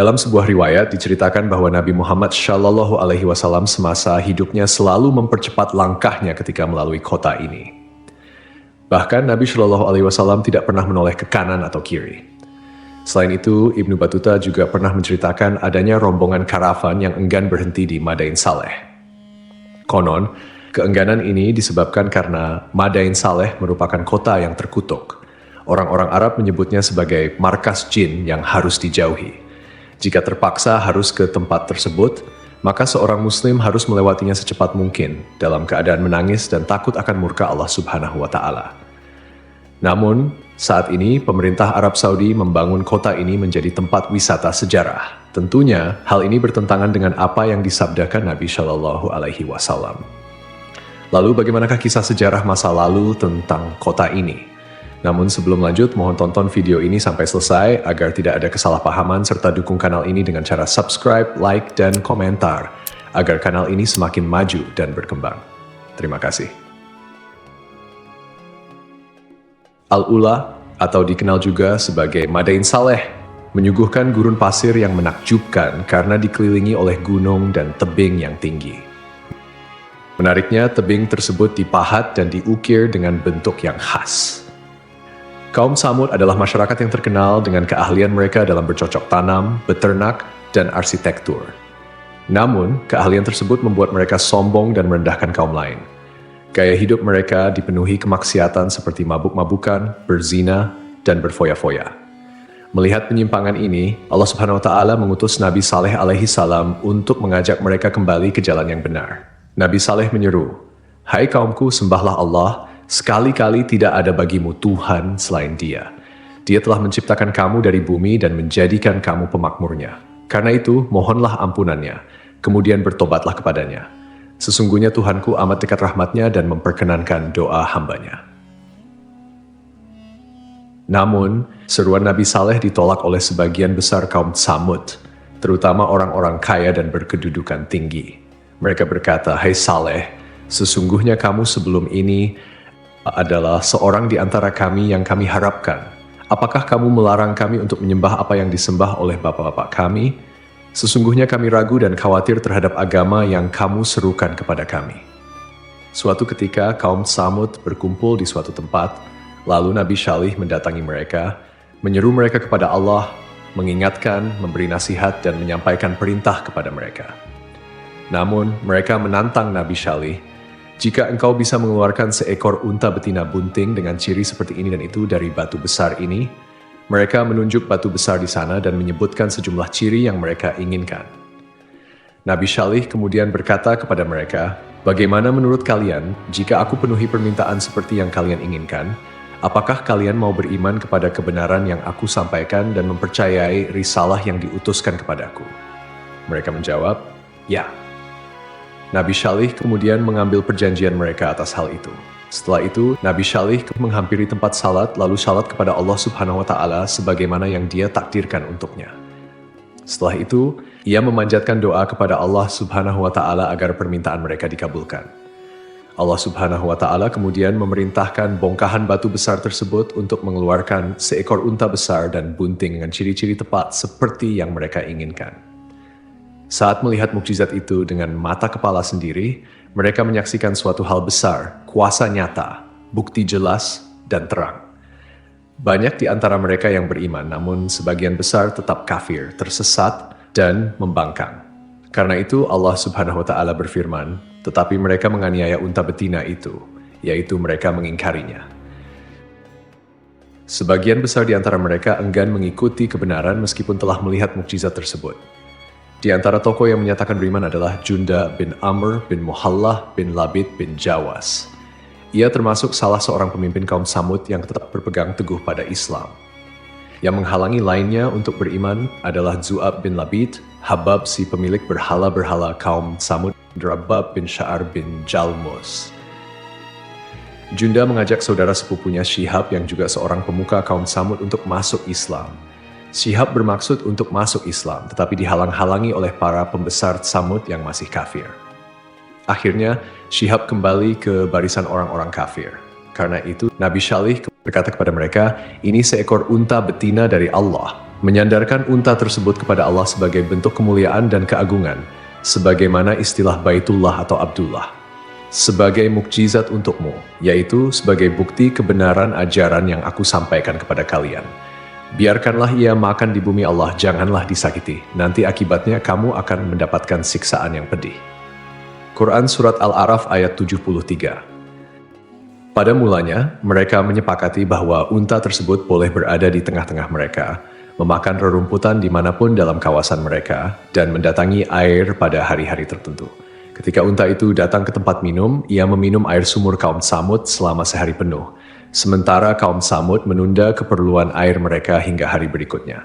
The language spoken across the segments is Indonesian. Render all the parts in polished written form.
Dalam sebuah riwayat diceritakan bahwa Nabi Muhammad Shallallahu Alaihi Wasallam semasa hidupnya selalu mempercepat langkahnya ketika melalui kota ini. Bahkan Nabi Shallallahu Alaihi Wasallam tidak pernah menoleh ke kanan atau kiri. Selain itu, Ibnu Battuta juga pernah menceritakan adanya rombongan karavan yang enggan berhenti di Madain Saleh. Konon, keengganan ini disebabkan karena Madain Saleh merupakan kota yang terkutuk. Orang-orang Arab menyebutnya sebagai markas jin yang harus dijauhi. Jika terpaksa harus ke tempat tersebut, maka seorang muslim harus melewatinya secepat mungkin dalam keadaan menangis dan takut akan murka Allah Subhanahu wa Ta'ala. Namun, saat ini pemerintah Arab Saudi membangun kota ini menjadi tempat wisata sejarah. Tentunya, hal ini bertentangan dengan apa yang disabdakan Nabi Shallallahu Alaihi Wasallam. Lalu, bagaimanakah kisah sejarah masa lalu tentang kota ini? Namun sebelum lanjut, mohon tonton video ini sampai selesai agar tidak ada kesalahpahaman serta dukung kanal ini dengan cara subscribe, like, dan komentar agar kanal ini semakin maju dan berkembang. Terima kasih. Al-Ula atau dikenal juga sebagai Madain Saleh menyuguhkan gurun pasir yang menakjubkan karena dikelilingi oleh gunung dan tebing yang tinggi. Menariknya, tebing tersebut dipahat dan diukir dengan bentuk yang khas. Kaum Tsamud adalah masyarakat yang terkenal dengan keahlian mereka dalam bercocok tanam, beternak, dan arsitektur. Namun, keahlian tersebut membuat mereka sombong dan merendahkan kaum lain. Gaya hidup mereka dipenuhi kemaksiatan seperti mabuk-mabukan, berzina, dan berfoya-foya. Melihat penyimpangan ini, Allah Subhanahu wa Ta'ala mengutus Nabi Saleh alaihi salam untuk mengajak mereka kembali ke jalan yang benar. Nabi Saleh menyeru, "Hai kaumku, sembahlah Allah. Sekali-kali tidak ada bagimu Tuhan selain Dia. Dia telah menciptakan kamu dari bumi dan menjadikan kamu pemakmurnya. Karena itu, mohonlah ampunannya, kemudian bertobatlah kepadanya. Sesungguhnya Tuhanku amat dekat rahmatnya dan memperkenankan doa hambanya." Namun, seruan Nabi Saleh ditolak oleh sebagian besar kaum Tsamud, terutama orang-orang kaya dan berkedudukan tinggi. Mereka berkata, "Hai Saleh, sesungguhnya kamu sebelum ini adalah seorang di antara kami yang kami harapkan. Apakah kamu melarang kami untuk menyembah apa yang disembah oleh bapak-bapak kami? Sesungguhnya kami ragu dan khawatir terhadap agama yang kamu serukan kepada kami." Suatu ketika kaum Tsamud berkumpul di suatu tempat, lalu Nabi Saleh mendatangi mereka, menyeru mereka kepada Allah, mengingatkan, memberi nasihat, dan menyampaikan perintah kepada mereka. Namun mereka menantang Nabi Saleh, "Jika engkau bisa mengeluarkan seekor unta betina bunting dengan ciri seperti ini dan itu dari batu besar ini," mereka menunjuk batu besar di sana dan menyebutkan sejumlah ciri yang mereka inginkan. Nabi Saleh kemudian berkata kepada mereka, "Bagaimana menurut kalian jika aku penuhi permintaan seperti yang kalian inginkan? Apakah kalian mau beriman kepada kebenaran yang aku sampaikan dan mempercayai risalah yang diutuskan kepadaku?" Mereka menjawab, "Ya." Nabi Saleh kemudian mengambil perjanjian mereka atas hal itu. Setelah itu, Nabi Saleh menghampiri tempat salat lalu salat kepada Allah Subhanahu wa Ta'ala sebagaimana yang Dia takdirkan untuknya. Setelah itu, ia memanjatkan doa kepada Allah Subhanahu wa Ta'ala agar permintaan mereka dikabulkan. Allah Subhanahu wa Ta'ala kemudian memerintahkan bongkahan batu besar tersebut untuk mengeluarkan seekor unta besar dan bunting dengan ciri-ciri tepat seperti yang mereka inginkan. Saat melihat mukjizat itu dengan mata kepala sendiri, mereka menyaksikan suatu hal besar, kuasa nyata, bukti jelas, dan terang. Banyak di antara mereka yang beriman, namun sebagian besar tetap kafir, tersesat, dan membangkang. Karena itu Allah Subhanahu wa Ta'ala berfirman, "Tetapi mereka menganiaya unta betina itu, yaitu mereka mengingkarinya." Sebagian besar di antara mereka enggan mengikuti kebenaran meskipun telah melihat mukjizat tersebut. Di antara tokoh yang menyatakan beriman adalah Junda bin Amr bin Muhallah bin Labid bin Jawas. Ia termasuk salah seorang pemimpin kaum Tsamud yang tetap berpegang teguh pada Islam. Yang menghalangi lainnya untuk beriman adalah Zu'ab bin Labid, Habab si pemilik berhala-berhala kaum Tsamud, Rabab bin Sya'ar bin Jalmus. Junda mengajak saudara sepupunya Syihab yang juga seorang pemuka kaum Tsamud untuk masuk Islam. Syihab bermaksud untuk masuk Islam, tetapi dihalang-halangi oleh para pembesar Tsamud yang masih kafir. Akhirnya, Syihab kembali ke barisan orang-orang kafir. Karena itu, Nabi Saleh berkata kepada mereka, "Ini seekor unta betina dari Allah. menyandarkan unta tersebut kepada Allah sebagai bentuk kemuliaan dan keagungan, sebagaimana istilah Baitullah atau Abdullah, sebagai mukjizat untukmu, yaitu sebagai bukti kebenaran ajaran yang aku sampaikan kepada kalian. Biarkanlah ia makan di bumi Allah, janganlah disakiti, nanti akibatnya kamu akan mendapatkan siksaan yang pedih. Quran Surat Al-A'raf ayat 73. Pada mulanya, mereka menyepakati bahwa unta tersebut boleh berada di tengah-tengah mereka, memakan rerumputan dimanapun dalam kawasan mereka, dan mendatangi air pada hari-hari tertentu. Ketika unta itu datang ke tempat minum, ia meminum air sumur kaum Tsamud selama sehari penuh, sementara kaum Tsamud menunda keperluan air mereka hingga hari berikutnya.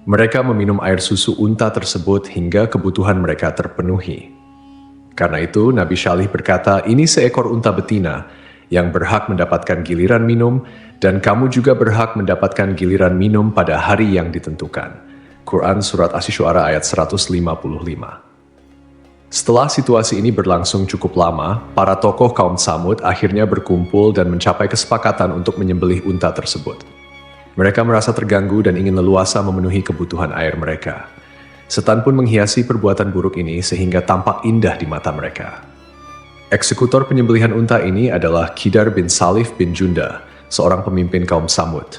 Mereka meminum air susu unta tersebut hingga kebutuhan mereka terpenuhi. Karena itu, Nabi Syalih berkata, ini seekor unta betina yang berhak mendapatkan giliran minum, dan kamu juga berhak mendapatkan giliran minum pada hari yang ditentukan. Quran Surat Asy-Syu'ara ayat 155. Setelah situasi ini berlangsung cukup lama, para tokoh kaum Tsamud akhirnya berkumpul dan mencapai kesepakatan untuk menyembelih unta tersebut. Mereka merasa terganggu dan ingin leluasa memenuhi kebutuhan air mereka. Setan pun menghiasi perbuatan buruk ini sehingga tampak indah di mata mereka. Eksekutor penyembelihan unta ini adalah Qidar bin Salif bin Junda, seorang pemimpin kaum Tsamud.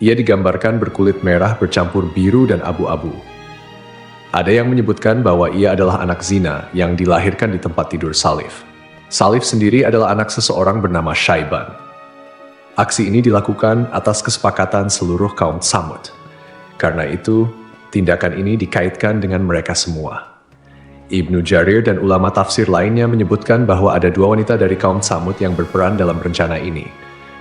Ia digambarkan berkulit merah bercampur biru dan abu-abu. Ada yang menyebutkan bahwa ia adalah anak zina yang dilahirkan di tempat tidur Salif. Salif sendiri adalah anak seseorang bernama Syaiban. Aksi ini dilakukan atas kesepakatan seluruh kaum Tsamud. Karena itu, tindakan ini dikaitkan dengan mereka semua. Ibnu Jarir dan ulama tafsir lainnya menyebutkan bahwa ada dua wanita dari kaum Tsamud yang berperan dalam rencana ini.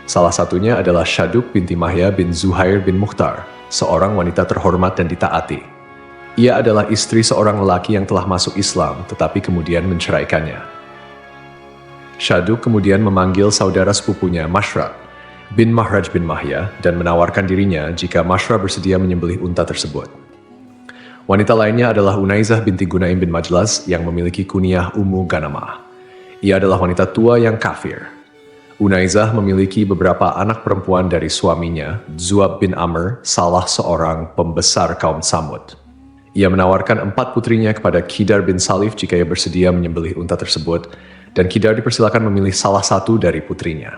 Salah satunya adalah Syaduk binti Mahya bin Zuhair bin Mukhtar, seorang wanita terhormat dan ditaati. Ia adalah istri seorang lelaki yang telah masuk Islam, tetapi kemudian menceraikannya. Syaduk kemudian memanggil saudara sepupunya Mashraq bin Mahraj bin Mahya dan menawarkan dirinya jika Mashraq bersedia menyembelih unta tersebut. Wanita lainnya adalah Unaizah binti Gunaim bin Majlas yang memiliki kunyah Ummu Ganamah. Ia adalah wanita tua yang kafir. Unaizah memiliki beberapa anak perempuan dari suaminya, Zuab bin Amr, salah seorang pembesar kaum Tsamud. Ia menawarkan 4 putrinya kepada Qidar bin Salif jika ia bersedia menyembelih unta tersebut, dan Qidar dipersilakan memilih salah satu dari putrinya.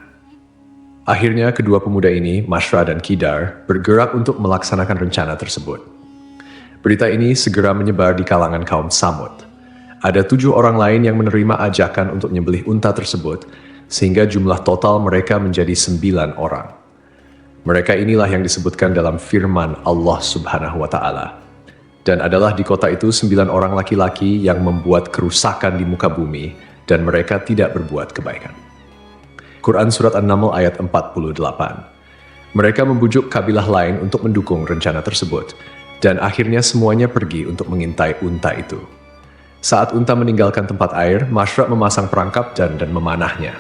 Akhirnya kedua pemuda ini, Mashra dan Qidar, bergerak untuk melaksanakan rencana tersebut. Berita ini segera menyebar di kalangan kaum Tsamud. Ada 7 orang lain yang menerima ajakan untuk menyembelih unta tersebut, sehingga jumlah total mereka menjadi 9 orang. Mereka inilah yang disebutkan dalam firman Allah Subhanahu wa Ta'ala. Dan adalah di kota itu 9 orang laki-laki yang membuat kerusakan di muka bumi, dan mereka tidak berbuat kebaikan. Quran Surat An-Naml ayat 48. Mereka membujuk kabilah lain untuk mendukung rencana tersebut, dan akhirnya semuanya pergi untuk mengintai unta itu. Saat unta meninggalkan tempat air, Mashraq memasang perangkap dan memanahnya.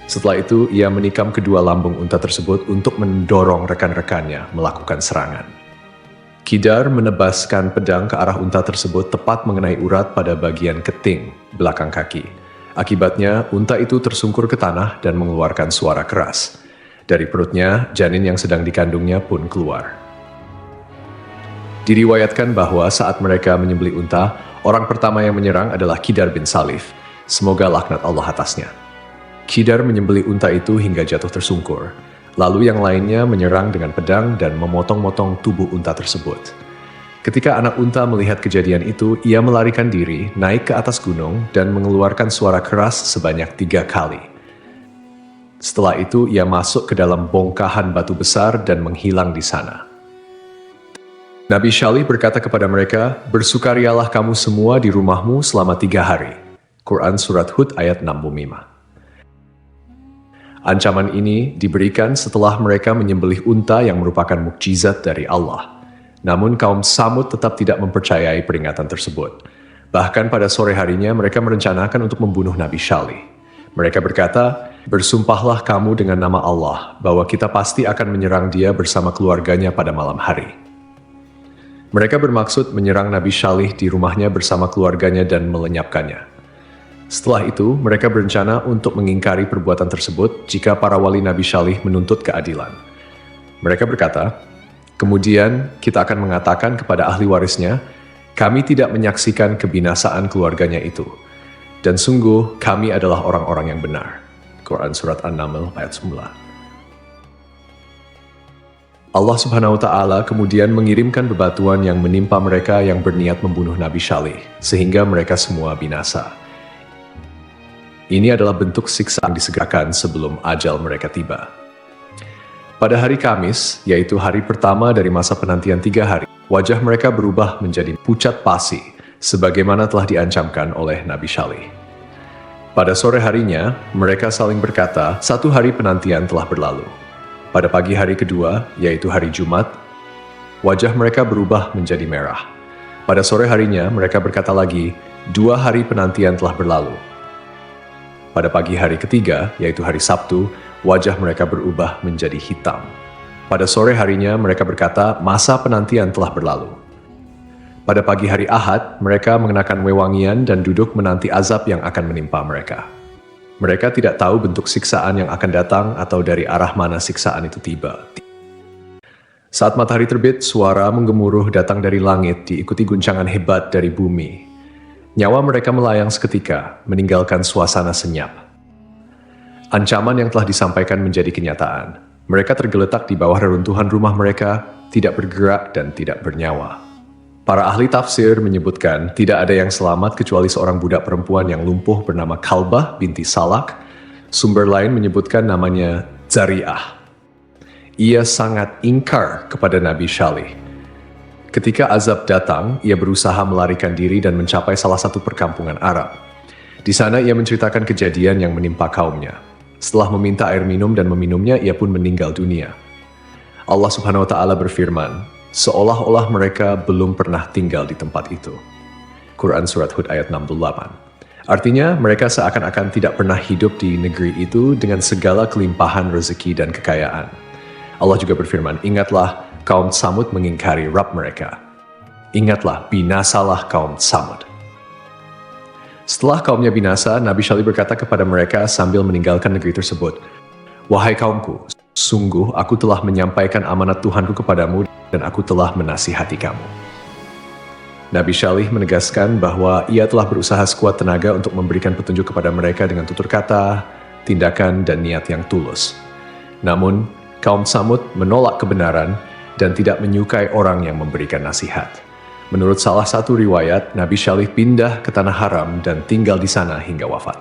Setelah itu, ia menikam kedua lambung unta tersebut untuk mendorong rekan-rekannya melakukan serangan. Qidar menebaskan pedang ke arah unta tersebut tepat mengenai urat pada bagian keting belakang kaki. Akibatnya, unta itu tersungkur ke tanah dan mengeluarkan suara keras. Dari perutnya, janin yang sedang dikandungnya pun keluar. Diriwayatkan bahwa saat mereka menyembelih unta, orang pertama yang menyerang adalah Qidar bin Salif. Semoga laknat Allah atasnya. Qidar menyembelih unta itu hingga jatuh tersungkur. Lalu yang lainnya menyerang dengan pedang dan memotong-motong tubuh unta tersebut. Ketika anak unta melihat kejadian itu, ia melarikan diri, naik ke atas gunung, dan mengeluarkan suara keras sebanyak 3 kali. Setelah itu, ia masuk ke dalam bongkahan batu besar dan menghilang di sana. Nabi Syalih berkata kepada mereka, "Bersukarialah kamu semua di rumahmu selama 3 hari." Quran Surat Hud ayat 65. Ancaman ini diberikan setelah mereka menyembelih unta yang merupakan mukjizat dari Allah. Namun kaum Tsamud tetap tidak mempercayai peringatan tersebut. Bahkan pada sore harinya mereka merencanakan untuk membunuh Nabi Syalih. Mereka berkata, "Bersumpahlah kamu dengan nama Allah bahwa kita pasti akan menyerang dia bersama keluarganya pada malam hari." Mereka bermaksud menyerang Nabi Syalih di rumahnya bersama keluarganya dan melenyapkannya. Setelah itu, mereka berencana untuk mengingkari perbuatan tersebut jika para wali Nabi Syalih menuntut keadilan. Mereka berkata, Kemudian kita akan mengatakan kepada ahli warisnya, kami tidak menyaksikan kebinasaan keluarganya itu. Dan sungguh kami adalah orang-orang yang benar. Quran Surat An-Naml ayat 9. Allah Subhanahu wa Ta'ala kemudian mengirimkan bebatuan yang menimpa mereka yang berniat membunuh Nabi Syalih, sehingga mereka semua binasa. Ini adalah bentuk siksa yang disegerakan sebelum ajal mereka tiba. Pada hari Kamis, yaitu hari pertama dari masa penantian 3 hari, wajah mereka berubah menjadi pucat pasi, sebagaimana telah diancamkan oleh Nabi Syalih. Pada sore harinya, mereka saling berkata, 1 hari penantian telah berlalu. Pada pagi hari kedua, yaitu hari Jumat, wajah mereka berubah menjadi merah. Pada sore harinya, mereka berkata lagi, 2 hari penantian telah berlalu. Pada pagi hari ketiga, yaitu hari Sabtu, wajah mereka berubah menjadi hitam. Pada sore harinya, mereka berkata, masa penantian telah berlalu. Pada pagi hari Ahad, mereka mengenakan wewangian dan duduk menanti azab yang akan menimpa mereka. Mereka tidak tahu bentuk siksaan yang akan datang atau dari arah mana siksaan itu tiba. Saat matahari terbit, suara menggemuruh datang dari langit diikuti guncangan hebat dari bumi. Nyawa mereka melayang seketika, meninggalkan suasana senyap. Ancaman yang telah disampaikan menjadi kenyataan. Mereka tergeletak di bawah reruntuhan rumah mereka, tidak bergerak dan tidak bernyawa. Para ahli tafsir menyebutkan tidak ada yang selamat kecuali seorang budak perempuan yang lumpuh bernama Kalbah binti Salak. Sumber lain menyebutkan namanya Zari'ah. Ia sangat ingkar kepada Nabi Syalih. Ketika azab datang, ia berusaha melarikan diri dan mencapai salah satu perkampungan Arab. Di sana ia menceritakan kejadian yang menimpa kaumnya. Setelah meminta air minum dan meminumnya, ia pun meninggal dunia. Allah Subhanahu wa Ta'ala berfirman, seolah-olah mereka belum pernah tinggal di tempat itu. Quran Surat Hud ayat 68. Artinya, mereka seakan-akan tidak pernah hidup di negeri itu dengan segala kelimpahan rezeki dan kekayaan. Allah juga berfirman, ingatlah kaum Tsamud mengingkari Rabb mereka. Ingatlah, binasalah kaum Tsamud. Setelah kaumnya binasa, Nabi Syalih berkata kepada mereka sambil meninggalkan negeri tersebut, wahai kaumku, sungguh aku telah menyampaikan amanat Tuhanku kepadamu dan aku telah menasihati kamu. Nabi Syalih menegaskan bahwa ia telah berusaha sekuat tenaga untuk memberikan petunjuk kepada mereka dengan tutur kata, tindakan, dan niat yang tulus. Namun, kaum Tsamud menolak kebenaran dan tidak menyukai orang yang memberikan nasihat. Menurut salah satu riwayat, Nabi Syalih pindah ke Tanah Haram dan tinggal di sana hingga wafat.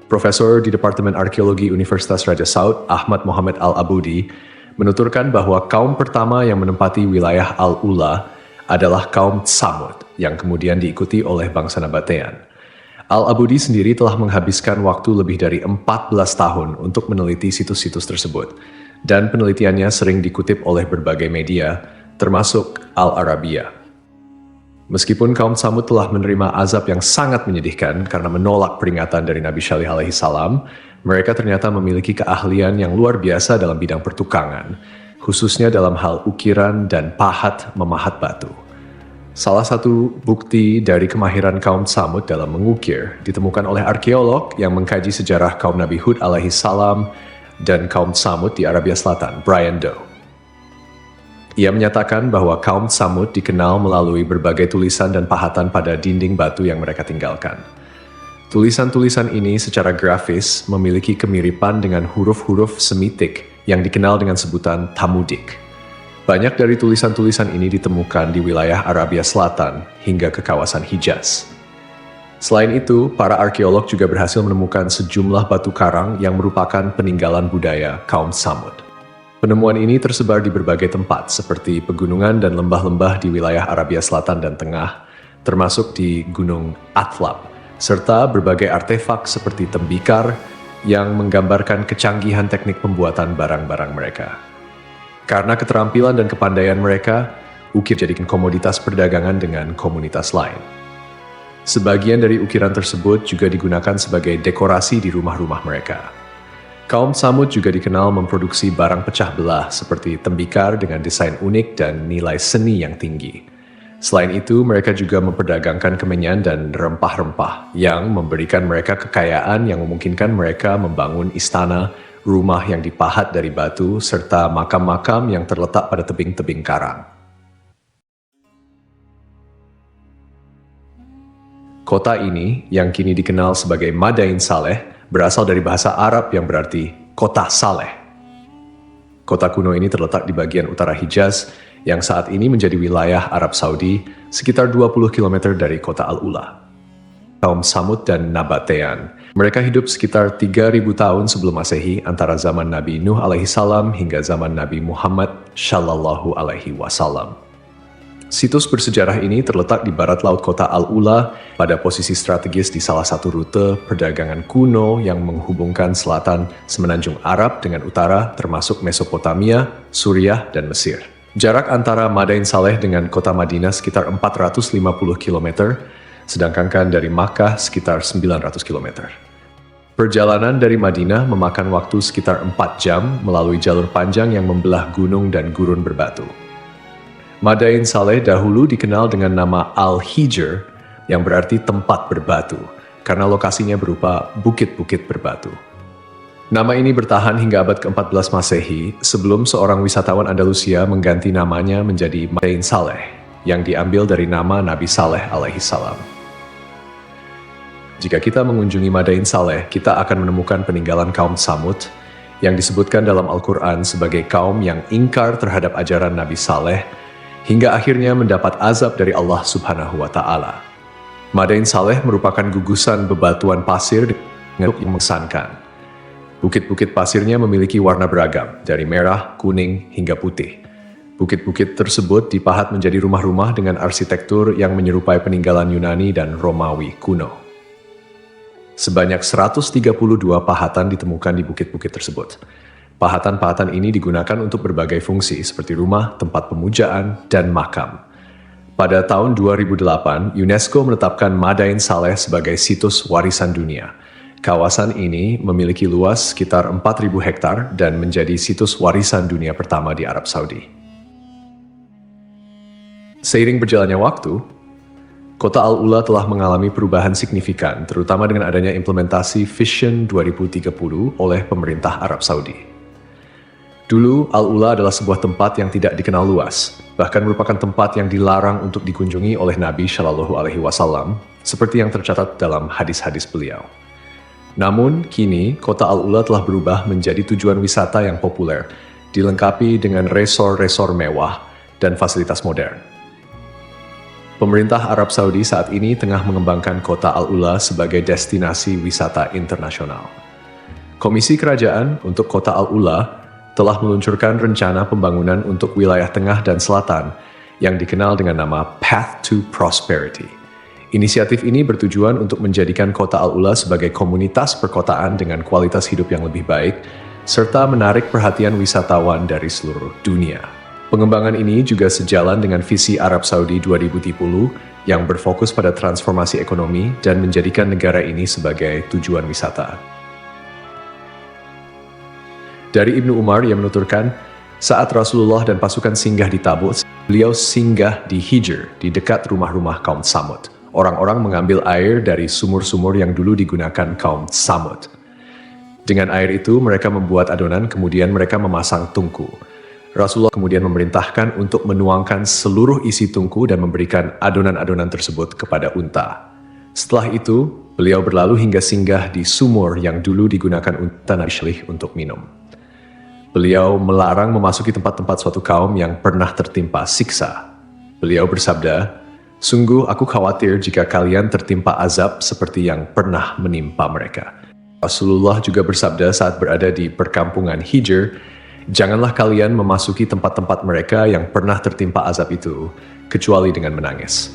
Profesor di Departemen Arkeologi Universitas Raja Saud, Ahmad Muhammad Al-Abudi, menuturkan bahwa kaum pertama yang menempati wilayah Al-Ula adalah kaum Tsamud, yang kemudian diikuti oleh bangsa Nabatean. Al-Abudi sendiri telah menghabiskan waktu lebih dari 14 tahun untuk meneliti situs-situs tersebut, dan penelitiannya sering dikutip oleh berbagai media, termasuk Al-Arabiya. Meskipun kaum Tsamud telah menerima azab yang sangat menyedihkan karena menolak peringatan dari Nabi Syalih alaihi salam, mereka ternyata memiliki keahlian yang luar biasa dalam bidang pertukangan, khususnya dalam hal ukiran dan pahat memahat batu. Salah satu bukti dari kemahiran kaum Tsamud dalam mengukir ditemukan oleh arkeolog yang mengkaji sejarah kaum Nabi Hud alaihi salam dan kaum Tsamud di Arabia Selatan, Brian Doe. Ia menyatakan bahwa kaum Tsamud dikenal melalui berbagai tulisan dan pahatan pada dinding batu yang mereka tinggalkan. Tulisan-tulisan ini secara grafis memiliki kemiripan dengan huruf-huruf Semitik yang dikenal dengan sebutan Tamudik. Banyak dari tulisan-tulisan ini ditemukan di wilayah Arabia Selatan hingga ke kawasan Hijaz. Selain itu, para arkeolog juga berhasil menemukan sejumlah batu karang yang merupakan peninggalan budaya kaum Tsamud. Penemuan ini tersebar di berbagai tempat seperti pegunungan dan lembah-lembah di wilayah Arabia Selatan dan Tengah, termasuk di Gunung Atlab, serta berbagai artefak seperti tembikar yang menggambarkan kecanggihan teknik pembuatan barang-barang mereka. Karena keterampilan dan kepandaian mereka, ukir jadikan komoditas perdagangan dengan komunitas lain. Sebagian dari ukiran tersebut juga digunakan sebagai dekorasi di rumah-rumah mereka. Kaum Tsamud juga dikenal memproduksi barang pecah belah seperti tembikar dengan desain unik dan nilai seni yang tinggi. Selain itu, mereka juga memperdagangkan kemenyan dan rempah-rempah yang memberikan mereka kekayaan yang memungkinkan mereka membangun istana, rumah yang dipahat dari batu, serta makam-makam yang terletak pada tebing-tebing karang. Kota ini, yang kini dikenal sebagai Madain Saleh, berasal dari bahasa Arab yang berarti kota Saleh. Kota kuno ini terletak di bagian utara Hijaz, yang saat ini menjadi wilayah Arab Saudi, sekitar 20 km dari kota Al-Ula. Kaum Samud dan Nabatean, mereka hidup sekitar 3.000 tahun sebelum Masehi, antara zaman Nabi Nuh alaihissalam hingga zaman Nabi Muhammad shallallahu alaihi wasallam. Situs bersejarah ini terletak di barat laut kota Al-Ula, pada posisi strategis di salah satu rute perdagangan kuno yang menghubungkan selatan Semenanjung Arab dengan utara, termasuk Mesopotamia, Suriah, dan Mesir. Jarak antara Madain Saleh dengan kota Madinah sekitar 450 km, sedangkan dari Makkah sekitar 900 km. Perjalanan dari Madinah memakan waktu sekitar 4 jam melalui jalur panjang yang membelah gunung dan gurun berbatu. Madain Saleh dahulu dikenal dengan nama Al-Hijr, yang berarti tempat berbatu, karena lokasinya berupa bukit-bukit berbatu. Nama ini bertahan hingga abad ke-14 Masehi, sebelum seorang wisatawan Andalusia mengganti namanya menjadi Madain Saleh, yang diambil dari nama Nabi Saleh alaihissalam. Jika kita mengunjungi Madain Saleh, kita akan menemukan peninggalan kaum Samud, yang disebutkan dalam Al-Quran sebagai kaum yang ingkar terhadap ajaran Nabi Saleh, hingga akhirnya mendapat azab dari Allah Subhanahu wa Ta'ala. Madain Saleh merupakan gugusan bebatuan pasir yang mengesankan. Bukit-bukit pasirnya memiliki warna beragam, dari merah, kuning, hingga putih. Bukit-bukit tersebut dipahat menjadi rumah-rumah dengan arsitektur yang menyerupai peninggalan Yunani dan Romawi kuno. Sebanyak 132 pahatan ditemukan di bukit-bukit tersebut. Pahatan-pahatan ini digunakan untuk berbagai fungsi seperti rumah, tempat pemujaan, dan makam. Pada tahun 2008, UNESCO menetapkan Madain Saleh sebagai situs warisan dunia. Kawasan ini memiliki luas sekitar 4.000 hektar dan menjadi situs warisan dunia pertama di Arab Saudi. Seiring berjalannya waktu, kota Al-Ula telah mengalami perubahan signifikan, terutama dengan adanya implementasi Vision 2030 oleh pemerintah Arab Saudi. Dulu, Al-Ula adalah sebuah tempat yang tidak dikenal luas, bahkan merupakan tempat yang dilarang untuk dikunjungi oleh Nabi Shallallahu Alaihi Wasallam, seperti yang tercatat dalam hadis-hadis beliau. Namun, kini kota Al-Ula telah berubah menjadi tujuan wisata yang populer, dilengkapi dengan resor-resor mewah dan fasilitas modern. Pemerintah Arab Saudi saat ini tengah mengembangkan kota Al-Ula sebagai destinasi wisata internasional. Komisi Kerajaan untuk kota Al-Ula telah meluncurkan rencana pembangunan untuk wilayah tengah dan selatan yang dikenal dengan nama Path to Prosperity. Inisiatif ini bertujuan untuk menjadikan kota Al-Ula sebagai komunitas perkotaan dengan kualitas hidup yang lebih baik, serta menarik perhatian wisatawan dari seluruh dunia. Pengembangan ini juga sejalan dengan visi Arab Saudi 2030 yang berfokus pada transformasi ekonomi dan menjadikan negara ini sebagai tujuan wisata. Dari Ibnu Umar yang menuturkan, saat Rasulullah dan pasukan singgah di Tabuk, beliau singgah di Hijr, di dekat rumah-rumah kaum Samud. Orang-orang mengambil air dari sumur-sumur yang dulu digunakan kaum Samud. Dengan air itu, mereka membuat adonan, kemudian mereka memasang tungku. Rasulullah kemudian memerintahkan untuk menuangkan seluruh isi tungku dan memberikan adonan-adonan tersebut kepada unta. Setelah itu, beliau berlalu hingga singgah di sumur yang dulu digunakan unta Nabi Shalih untuk minum. Beliau melarang memasuki tempat-tempat suatu kaum yang pernah tertimpa siksa. Beliau bersabda, "Sungguh aku khawatir jika kalian tertimpa azab seperti yang pernah menimpa mereka." Rasulullah juga bersabda saat berada di perkampungan Hijr, "Janganlah kalian memasuki tempat-tempat mereka yang pernah tertimpa azab itu, kecuali dengan menangis.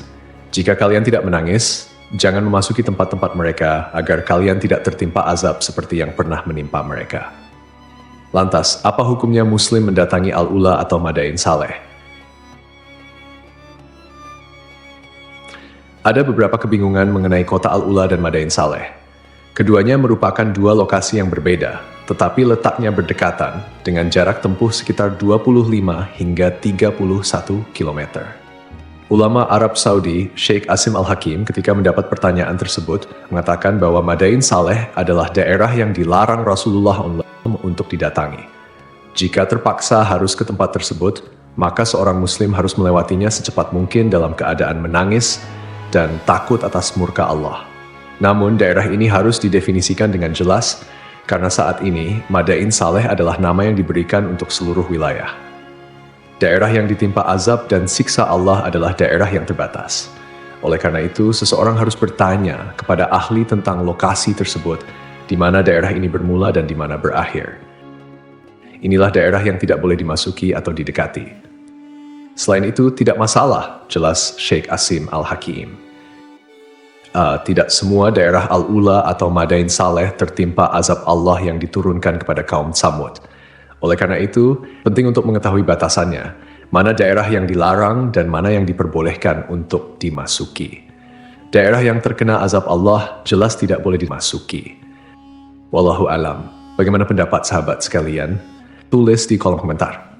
Jika kalian tidak menangis, jangan memasuki tempat-tempat mereka agar kalian tidak tertimpa azab seperti yang pernah menimpa mereka." Lantas, apa hukumnya Muslim mendatangi Al-Ula atau Madain Saleh? Ada beberapa kebingungan mengenai kota Al-Ula dan Madain Saleh. Keduanya merupakan dua lokasi yang berbeda, tetapi letaknya berdekatan dengan jarak tempuh sekitar 25 hingga 31 km. Ulama Arab Saudi, Sheikh Asim Al-Hakim, ketika mendapat pertanyaan tersebut, mengatakan bahwa Madain Saleh adalah daerah yang dilarang Rasulullah untuk didatangi. Jika terpaksa harus ke tempat tersebut, maka seorang muslim harus melewatinya secepat mungkin dalam keadaan menangis dan takut atas murka Allah. Namun daerah ini harus didefinisikan dengan jelas, karena saat ini Madain Saleh adalah nama yang diberikan untuk seluruh wilayah. Daerah yang ditimpa azab dan siksa Allah adalah daerah yang terbatas. Oleh karena itu, seseorang harus bertanya kepada ahli tentang lokasi tersebut, di mana daerah ini bermula dan di mana berakhir. Inilah daerah yang tidak boleh dimasuki atau didekati. Selain itu, tidak masalah, jelas Sheikh Asim Al-Hakim. Tidak semua daerah Al-Ula atau Madain Saleh tertimpa azab Allah yang diturunkan kepada kaum Tsamud. Oleh karena itu, penting untuk mengetahui batasannya, mana daerah yang dilarang dan mana yang diperbolehkan untuk dimasuki. Daerah yang terkena azab Allah jelas tidak boleh dimasuki. Wallahu alam. Bagaimana pendapat sahabat sekalian? Tulis di kolom komentar.